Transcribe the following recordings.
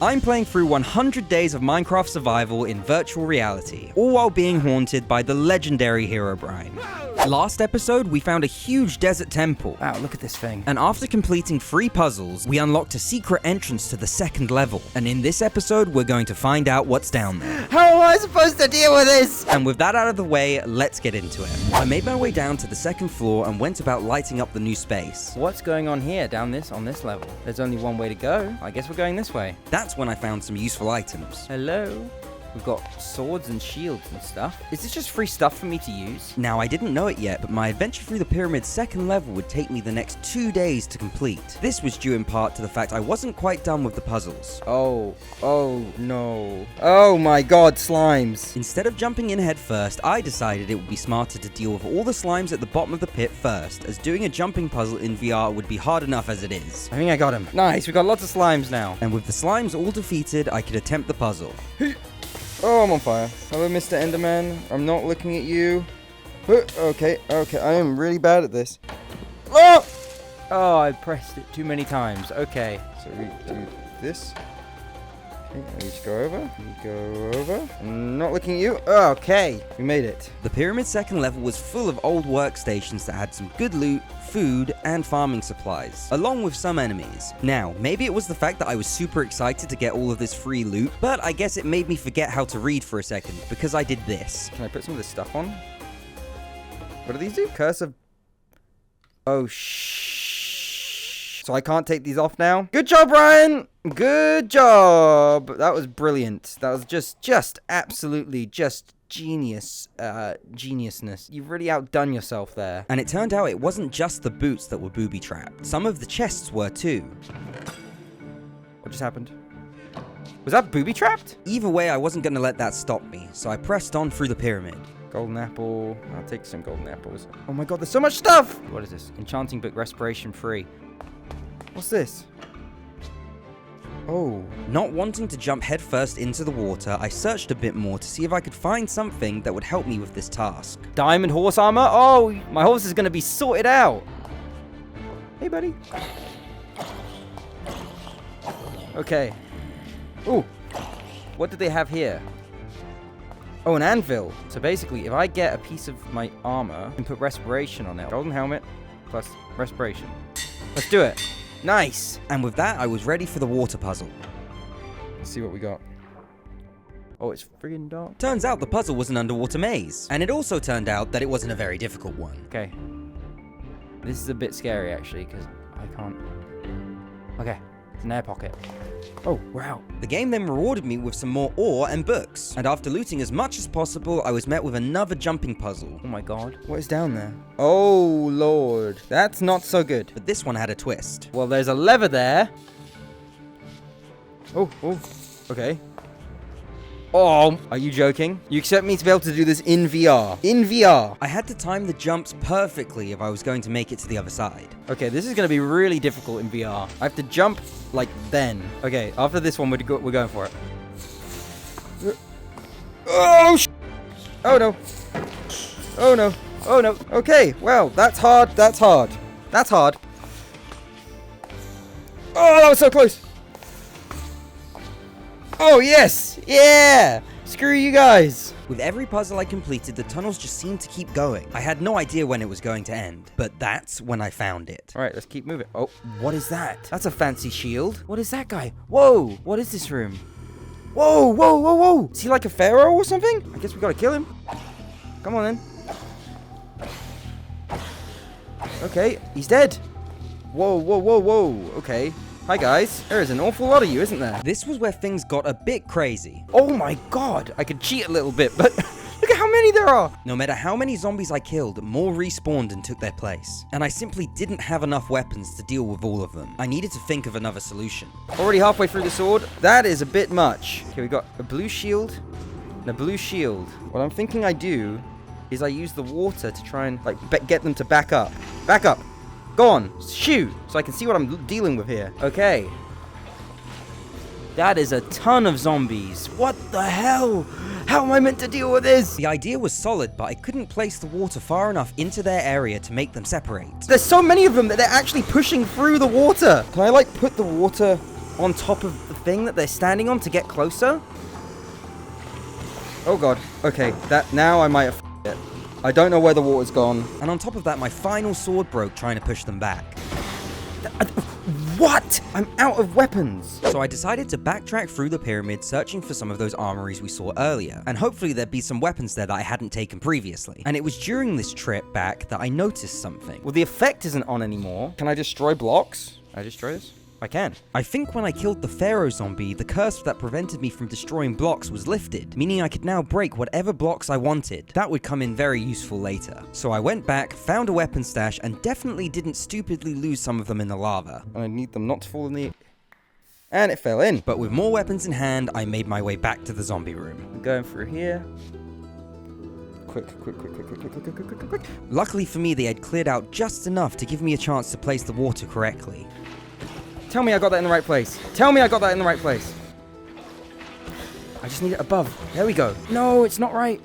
I'm playing through 100 days of Minecraft survival in virtual reality, all while being haunted by the legendary Herobrine. Last episode, we found a huge desert temple. Wow, look at this thing. And after completing 3 puzzles, we unlocked a secret entrance to the 2nd level. And in this episode, we're going to find out what's down there. How am I supposed to deal with this? And with that out of the way, let's get into it. I made my way down to the 2nd floor and went about lighting up the new space. What's going on here, on this level? There's only one way to go. I guess we're going this way. That's when I found some useful items. Hello? We've got swords and shields and stuff. Is this just free stuff for me to use? Now, I didn't know it yet, but my adventure through the pyramid's 2nd level would take me the next 2 days to complete. This was due in part to the fact I wasn't quite done with the puzzles. Oh no. Oh my god, slimes. Instead of jumping in head first, I decided it would be smarter to deal with all the slimes at the bottom of the pit first, as doing a jumping puzzle in VR would be hard enough as it is. I think I got him. Nice, we got lots of slimes now. And with the slimes all defeated, I could attempt the puzzle. Oh, I'm on fire. Hello, Mr. Enderman. I'm not looking at you. Okay. I am really bad at this. Oh, I pressed it too many times. Okay. So we do this. Okay, I need to go over. You go over. I'm not looking at you. Okay. We made it. The pyramid's 2nd level was full of old workstations that had some good loot, food, and farming supplies, along with some enemies. Now, maybe it was the fact that I was super excited to get all of this free loot, but I guess it made me forget how to read for a second, because I did this. Can I put some of this stuff on? What do these do? Curse of... Oh, shh. So I can't take these off now? Good job, Ryan! Good job! That was brilliant. That was just absolutely geniusness. You've really outdone yourself there. And it turned out it wasn't just the boots that were booby-trapped. Some of the chests were too. What just happened? Was that booby-trapped? Either way, I wasn't going to let that stop me, so I pressed on through the pyramid. Golden apple. I'll take some golden apples. Oh my god, there's so much stuff! What is this? Enchanting book, respiration free. What's this? Oh. Not wanting to jump headfirst into the water, I searched a bit more to see if I could find something that would help me with this task. Diamond horse armor? Oh, my horse is going to be sorted out. Hey, buddy. Okay. Ooh. What do they have here? Oh, an anvil. So basically, if I get a piece of my armor and put respiration on it, golden helmet plus respiration. Let's do it. Nice. And with that, I was ready for the water puzzle. Let's see what we got. Oh, it's friggin' dark. Turns out the puzzle was an underwater maze. And it also turned out that it wasn't a very difficult one. Okay. This is a bit scary, actually, because I can't... Okay. It's an air pocket. Oh, wow. The game then rewarded me with some more ore and books. And after looting as much as possible, I was met with another jumping puzzle. Oh my god. What is down there? Oh, lord. That's not so good. But this one had a twist. Well, there's a lever there. Oh. Okay. Oh, are you joking? You expect me to be able to do this in VR? In VR. I had to time the jumps perfectly if I was going to make it to the other side. Okay, this is going to be really difficult in VR. I have to jump like then. Okay, after this one, we're going for it. Oh, oh no. Oh no. Oh no. Okay, well, that's hard. That's hard. Oh, that was so close. Oh, yes! Yeah! Screw you guys! With every puzzle I completed, the tunnels just seemed to keep going. I had no idea when it was going to end, but that's when I found it. Alright, let's keep moving. Oh, what is that? That's a fancy shield. What is that guy? Whoa! What is this room? Whoa! Is he like a pharaoh or something? I guess we gotta kill him. Come on then. Okay, he's dead. Whoa. Okay. Hi guys, there is an awful lot of you, isn't there? This was where things got a bit crazy. Oh my god, I could cheat a little bit, but look at how many there are. No matter how many zombies I killed, more respawned and took their place. And I simply didn't have enough weapons to deal with all of them. I needed to think of another solution. Already halfway through the sword. That is a bit much. Okay, we got a blue shield and a blue shield. What I'm thinking I do is I use the water to try and get them to back up. Back up. Go on, shoot, so I can see what I'm dealing with here. Okay. That is a ton of zombies. What the hell? How am I meant to deal with this? The idea was solid, but I couldn't place the water far enough into their area to make them separate. There's so many of them that they're actually pushing through the water. Can I, put the water on top of the thing that they're standing on to get closer? Oh god. Okay, that now I might have f***ed it. I don't know where the water's gone. And on top of that, my final sword broke trying to push them back. What? I'm out of weapons. So I decided to backtrack through the pyramid, searching for some of those armories we saw earlier, and hopefully there'd be some weapons there that I hadn't taken previously. And it was during this trip back that I noticed something. Well, the effect isn't on anymore. Can I destroy blocks? Can I destroy this? I can. I think when I killed the pharaoh zombie, the curse that prevented me from destroying blocks was lifted, meaning I could now break whatever blocks I wanted. That would come in very useful later. So I went back, found a weapon stash, and definitely didn't stupidly lose some of them in the lava. And I need them not to fall in the... And it fell in. But with more weapons in hand, I made my way back to the zombie room. I'm going through here. Quick. Luckily for me, they had cleared out just enough to give me a chance to place the water correctly. Tell me I got that in the right place. Tell me I got that in the right place. I just need it above. There we go. No, it's not right.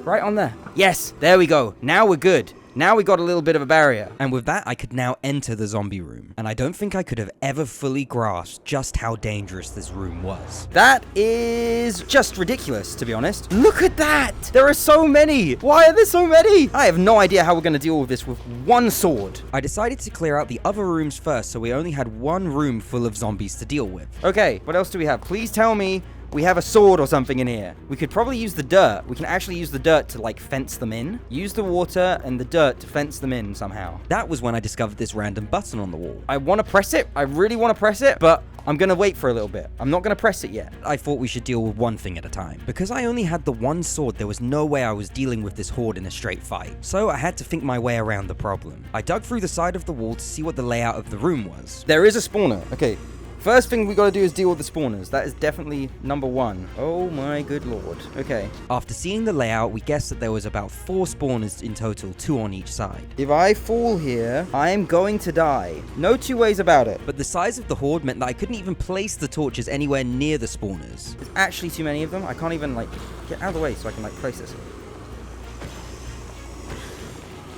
Right on there. Yes, there we go. Now we're good. Now we got a little bit of a barrier. And with that, I could now enter the zombie room. And I don't think I could have ever fully grasped just how dangerous this room was. That is just ridiculous, to be honest. Look at that! There are so many! Why are there so many? I have no idea how we're going to deal with this with one sword. I decided to clear out the other rooms first, so we only had one room full of zombies to deal with. Okay, what else do we have? Please tell me we have a sword or something in here. We could probably use the dirt. We can actually use the dirt to, like, fence them in. Use the water and the dirt to fence them in somehow. That was when I discovered this random button on the wall. I want to press it. I really want to press it, but I'm going to wait for a little bit. I'm not going to press it yet. I thought we should deal with one thing at a time. Because I only had the one sword, there was no way I was dealing with this horde in a straight fight. So I had to think my way around the problem. I dug through the side of the wall to see what the layout of the room was. There is a spawner. Okay. First thing we gotta do is deal with the spawners. That is definitely number one. Oh my good lord. Okay. After seeing the layout, we guessed that there was about 4 spawners in total, 2 on each side. If I fall here, I am going to die. No two ways about it. But the size of the horde meant that I couldn't even place the torches anywhere near the spawners. There's actually too many of them. I can't even, like, get out of the way so I can, like, place this.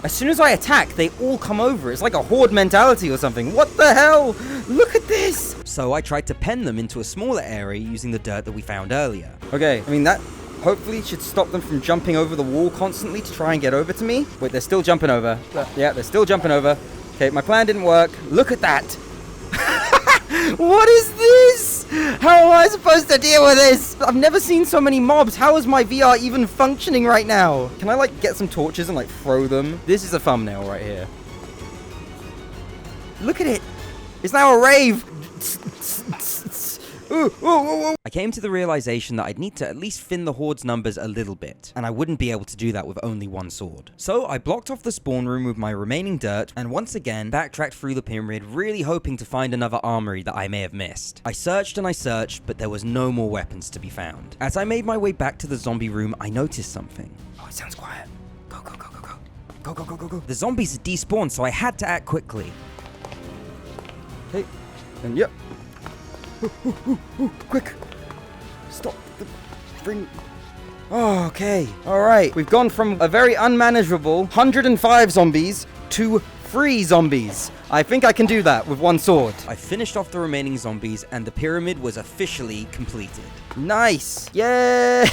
As soon as I attack, they all come over. It's like a horde mentality or something. What the hell? Look at this. So I tried to pen them into a smaller area using the dirt that we found earlier. Okay, I mean, that hopefully should stop them from jumping over the wall constantly to try and get over to me. Wait, they're still jumping over. Yeah, they're still jumping over. Okay, my plan didn't work. Look at that. What is this? How am I supposed to deal with this? I've never seen so many mobs. How is my VR even functioning right now? Can I, like, get some torches and, like, throw them? This is a thumbnail right here. Look at it. It's now a rave. I came to the realization that I'd need to at least thin the horde's numbers a little bit, and I wouldn't be able to do that with only one sword. So I blocked off the spawn room with my remaining dirt, and once again backtracked through the pyramid, really hoping to find another armory that I may have missed. I searched and I searched, but there was no more weapons to be found. As I made my way back to the zombie room, I noticed something. Oh, it sounds quiet. Go. Go. The zombies had despawned, so I had to act quickly. Okay, and yep. Quick! Stop the bring. Oh, okay. Alright. We've gone from a very unmanageable 105 zombies to 3 zombies. I think I can do that with one sword. I finished off the remaining zombies, and the pyramid was officially completed. Nice. Yes.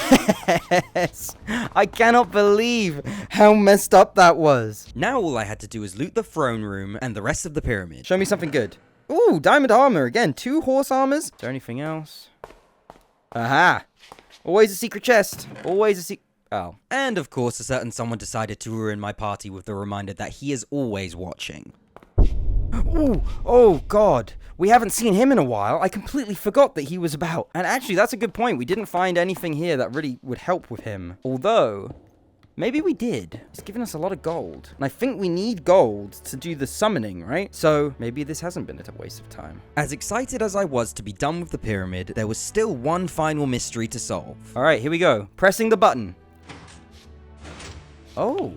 I cannot believe how messed up that was. Now all I had to do was loot the throne room and the rest of the pyramid. Show me something good. Ooh, diamond armor again. 2 horse armors. Is there anything else? Aha. Always a secret chest. Always a secret. Oh. And of course, a certain someone decided to ruin my party with the reminder that he is always watching. Ooh, oh god. We haven't seen him in a while. I completely forgot that he was about. And actually, that's a good point. We didn't find anything here that really would help with him. Although, maybe we did. He's given us a lot of gold. And I think we need gold to do the summoning, right? So maybe this hasn't been a waste of time. As excited as I was to be done with the pyramid, there was still one final mystery to solve. All right, here we go. Pressing the button. Oh.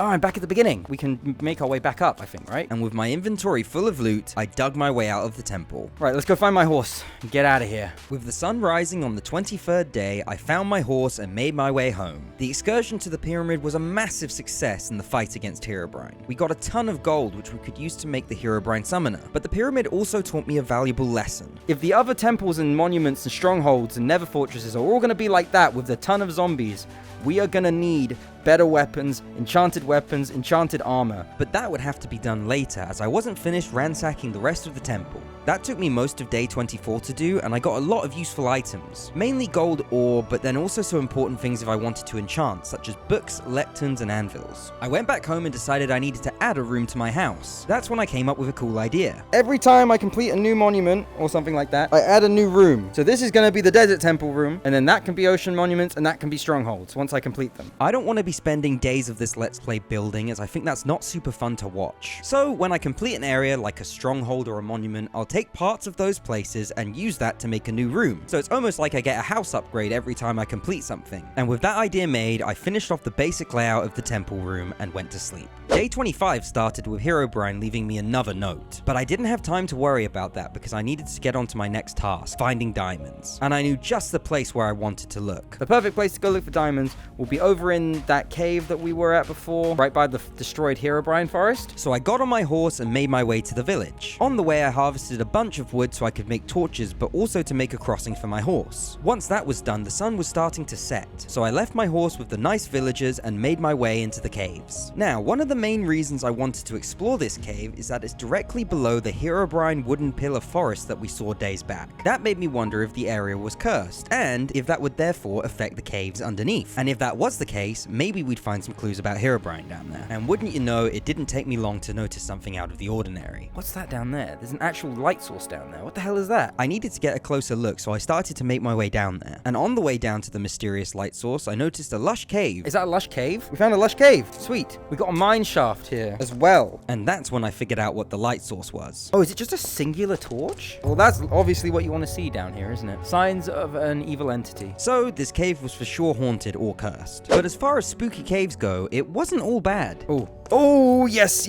Oh, I'm back at the beginning. We can make our way back up, I think, right? And with my inventory full of loot, I dug my way out of the temple. Right, let's go find my horse and get out of here. With the sun rising on the 23rd day, I found my horse and made my way home. The excursion to the pyramid was a massive success in the fight against Herobrine. We got a ton of gold, which we could use to make the Herobrine summoner. But the pyramid also taught me a valuable lesson. If the other temples and monuments and strongholds and nether fortresses are all going to be like that with a ton of zombies, we are going to need better weapons, enchanted armor. But that would have to be done later, as I wasn't finished ransacking the rest of the temple. That took me most of day 24 to do, and I got a lot of useful items. Mainly gold ore, but then also some important things if I wanted to enchant, such as books, lecterns, and anvils. I went back home and decided I needed to add a room to my house. That's when I came up with a cool idea. Every time I complete a new monument, or something like that, I add a new room. So this is going to be the desert temple room, and then that can be ocean monuments, and that can be strongholds, once I complete them. I don't want to be spending days of this Let's Play building, as I think that's not super fun to watch. So when I complete an area like a stronghold or a monument, I'll take parts of those places and use that to make a new room. So it's almost like I get a house upgrade every time I complete something. And with that idea made, I finished off the basic layout of the temple room and went to sleep. Day 25 started with Herobrine leaving me another note. But I didn't have time to worry about that because I needed to get on to my next task, finding diamonds. And I knew just the place where I wanted to look. The perfect place to go look for diamonds will be over in that cave that we were at before, right by the destroyed Herobrine forest. So I got on my horse and made my way to the village. On the way, I harvested a bunch of wood so I could make torches, but also to make a crossing for my horse. Once that was done, the sun was starting to set, so I left my horse with the nice villagers and made my way into the caves. Now, one of the main reasons I wanted to explore this cave is that it's directly below the Herobrine wooden pillar forest that we saw days back. That made me wonder if the area was cursed, and if that would therefore affect the caves underneath. And if that was the case, maybe we'd find some clues about Herobrine down there. And wouldn't you know, it didn't take me long to notice something out of the ordinary. What's that down there? There's an actual light source down there. What the hell is that? I needed to get a closer look, so I started to make my way down there. And on the way down to the mysterious light source, I noticed a lush cave. Is that a lush cave? We found a lush cave. Sweet. We got a mine shaft here as well. And that's when I figured out what the light source was. Oh, is it just a singular torch? Well, that's obviously what you want to see down here, isn't it? Signs of an evil entity. So this cave was for sure haunted or cursed. But as far as spooky caves go, it wasn't all bad. Oh, yes.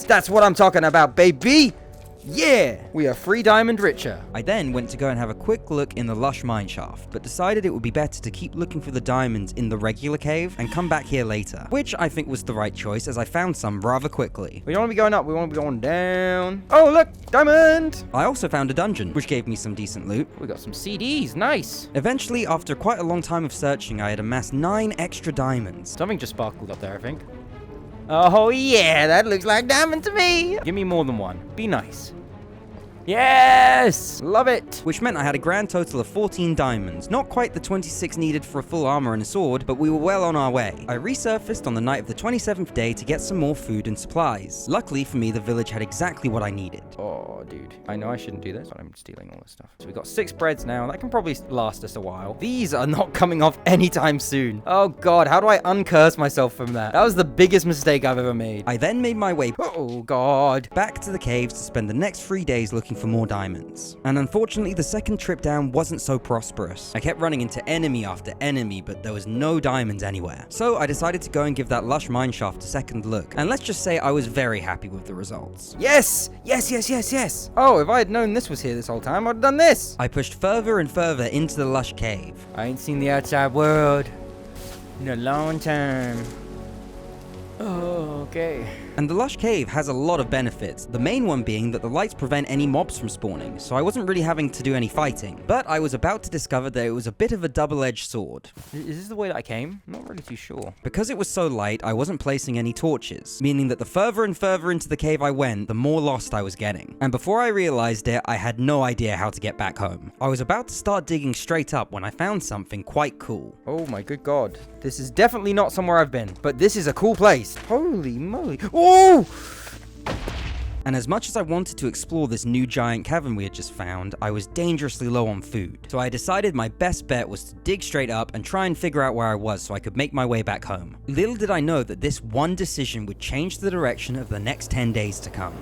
That's what I'm talking about, baby. Yeah! We are 3 diamond richer. I then went to go and have a quick look in the lush mine shaft, but decided it would be better to keep looking for the diamonds in the regular cave and come back here later, which I think was the right choice as I found some rather quickly. We don't want to be going up, we want to be going down. Oh, look! Diamond! I also found a dungeon, which gave me some decent loot. We got some CDs, nice! Eventually, after quite a long time of searching, I had amassed 9 extra diamonds. Something just sparkled up there, I think. Oh yeah, that looks like diamond to me! Give me more than one. Be nice. Yes! Love it! Which meant I had a grand total of 14 diamonds. Not quite the 26 needed for a full armor and a sword, but we were well on our way. I resurfaced on the night of the 27th day to get some more food and supplies. Luckily for me, the village had exactly what I needed. Oh, dude. I know I shouldn't do this, but I'm stealing all this stuff. So we got 6 breads now. That can probably last us a while. These are not coming off anytime soon. Oh, God. How do I uncurse myself from that? That was the biggest mistake I've ever made. I then made my way oh, God. back to the caves to spend the next 3 days looking for more diamonds. And unfortunately, the second trip down wasn't so prosperous. I kept running into enemy after enemy, but there was no diamonds anywhere. So I decided to go and give that lush mine shaft a second look. And let's just say I was very happy with the results. Yes! Oh, if I had known this was here this whole time, I'd have done this. I pushed further and further into the lush cave. I ain't seen the outside world in a long time. Oh, okay. And the lush cave has a lot of benefits, the main one being that the lights prevent any mobs from spawning, so I wasn't really having to do any fighting. But I was about to discover that it was a bit of a double-edged sword. Is this the way that I came? I'm not really too sure. Because it was so light, I wasn't placing any torches, meaning that the further and further into the cave I went, the more lost I was getting. And before I realized it, I had no idea how to get back home. I was about to start digging straight up when I found something quite cool. Oh my good god. This is definitely not somewhere I've been, but this is a cool place. Holy moly. Oh! And as much as I wanted to explore this new giant cavern we had just found, I was dangerously low on food. So I decided my best bet was to dig straight up and try and figure out where I was so I could make my way back home. Little did I know that this one decision would change the direction of the next 10 days to come.